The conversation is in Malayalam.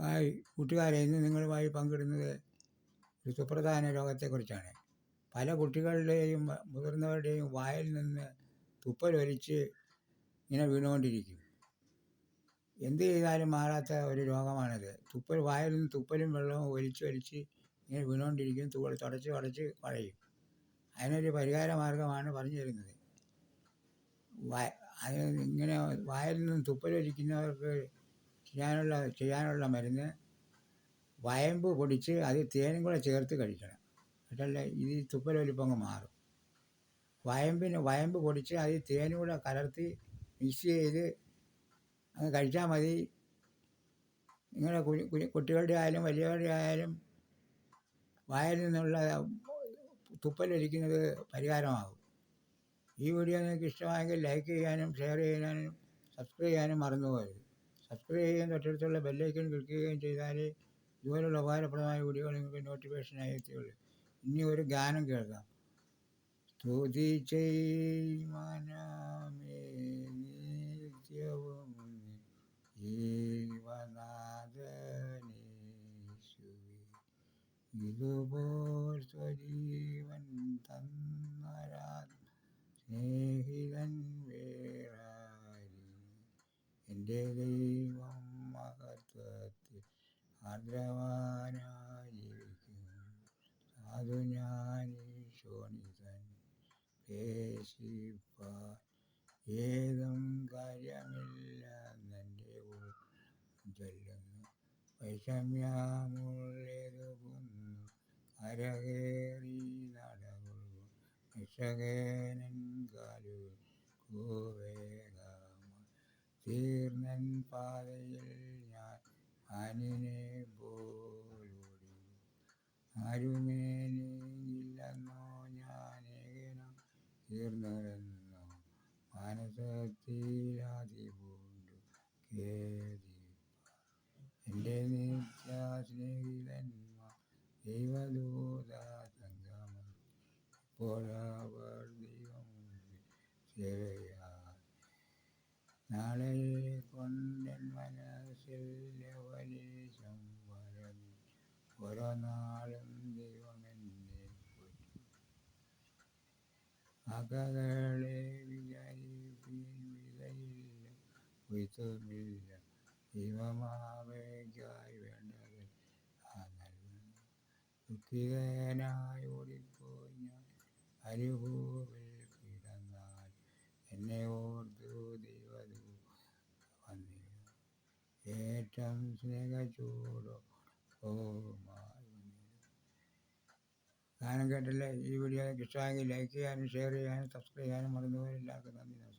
ഹായ് കൂട്ടുകാരെ, ഇന്ന് നിങ്ങളുമായി പങ്കിടുന്നത് ഒരു സുപ്രധാന രോഗത്തെക്കുറിച്ചാണ്. പല കുട്ടികളുടെയും മുതിർന്നവരുടെയും വായിൽ നിന്ന് തുപ്പലൊലിച്ച് ഇങ്ങനെ വീണുകൊണ്ടിരിക്കും. എന്ത് ചെയ്താലും മാറാത്ത ഒരു രോഗമാണിത്. വായിൽ നിന്ന് തുപ്പലും വെള്ളവും ഒലിച്ച് ഇങ്ങനെ വീണുകൊണ്ടിരിക്കും. തുടച്ച് കളയും. അതിനൊരു പരിഹാര മാർഗമാണ് പറഞ്ഞു തരുന്നത്. ഇങ്ങനെ വായിൽ നിന്ന് തുപ്പലൊലിക്കുന്നവർക്ക് ചെയ്യാനുള്ള മരുന്ന് വയമ്പ് പൊടിച്ച് അത് തേനും കൂടെ ചേർത്ത് കഴിക്കണം. എന്നിട്ടല്ലേ ഇത് തുപ്പലൊലിപ്പങ്ങ് മാറും. വയമ്പ് പൊടിച്ച് അത് തേനും കൂടെ കലർത്തി മിക്സ് ചെയ്ത് അങ്ങ് കഴിച്ചാൽ മതി. നിങ്ങളുടെ കുട്ടികളുടെ ആയാലും വലിയവരുടെ ആയാലും വായിൽ നിന്നുള്ള തുപ്പലൊലിക്കുന്നത് പരിഹാരമാകും. ഈ വീഡിയോ നിങ്ങൾക്ക് ഇഷ്ടമായെങ്കിൽ ലൈക്ക് ചെയ്യാനും ഷെയർ ചെയ്യാനും സബ്സ്ക്രൈബ് ചെയ്യാനും മറന്നുപോകരുത്. സബ്സ്ക്രൈബ് ചെയ്യുകയും തൊട്ടടുത്തുള്ള ബെല്ലൈക്കൺ ക്ലിക്ക് ചെയ്യുകയും ചെയ്താൽ ഇതുപോലുള്ള ഉപകാരപ്രദമായ വീഡിയോകൾ നിങ്ങൾക്ക് നോട്ടിഫിക്കേഷനായി എത്തുകയുള്ളൂ. ഇനി ഒരു ഗാനം കേൾക്കാം. സ്തുതി മനമേ നിത്യവും ജീവനാഥനേശുവേ, ഇതുപോൽ സ്വജീവൻ തന്നൊരാത്മ സ്നേഹിതൻ വേറാരി. എൻ്റെ ദൈവം മഹത്വത്തിൽ ആർദ്രവാനായിരിക്കും. സാധു ജ്ഞാനീശോനിതൻ പേശിപ്പാൻ ഏതും കാര്യമില്ലെന്നെൻ്റെ ചൊല്ലുന്നു. വൈഷമ്യമുള്ളേതുകുന്നു കരകേറി നടകൊള്ളും രക്ഷകനൻ കാലുകൾ കൂവേഗമായി തീർന്നൻ പാതയിൽ ഞാൻ മാനിനെ പോലോടി. ആരുമേ നീങ്ങില്ലെന്നോ ഞാനേകനാം തീർന്നുവെന്നോ മാനസത്തിലാതിപൂണ്ടു ഖേദിപ്പാൻ. എൻ്റെ നിത്യ സ്നേഹിതന്മാർ ദൈവദൂത സംഗമം ഇപ്പോഴവർ ദൈവമുമ്പിൽ സേവയായി. നാളെ കൊണ്ടെൻ മനസ്സിൽ ലവലേശം വരമി. ഓരോ നാളും ദൈവമെന്നെ പോറ്റി. കാക്കകളെ വിചാരിപ്പിൻ, വിതയില്ല കൊയ്ത്തുമില്ല. ദൈവമാവയ്ക്കായി വേണ്ടതെല്ലാം നൽകുന്നു. ദുഃഖിതനായി ഓടിപ്പോയി ഞാൻ അരിഭൂവിൽ കിടന്നാൽ എന്നെ ഓർത്തു ദൈവദൂതൻ വന്നിടും. ഏറ്റം സ്നേഹചൂടോമായി വന്നിടും. ഗാനം കേട്ടല്ലേ? ഈ വീഡിയോ ഇഷ്ടമായെങ്കിൽ ലൈക്ക് ചെയ്യാനും ഷെയർ ചെയ്യാനും സബ്സ്ക്രൈബ് ചെയ്യാനും മറന്നുപോയി. എല്ലാവർക്കും നന്ദി, നമസ്കാരം.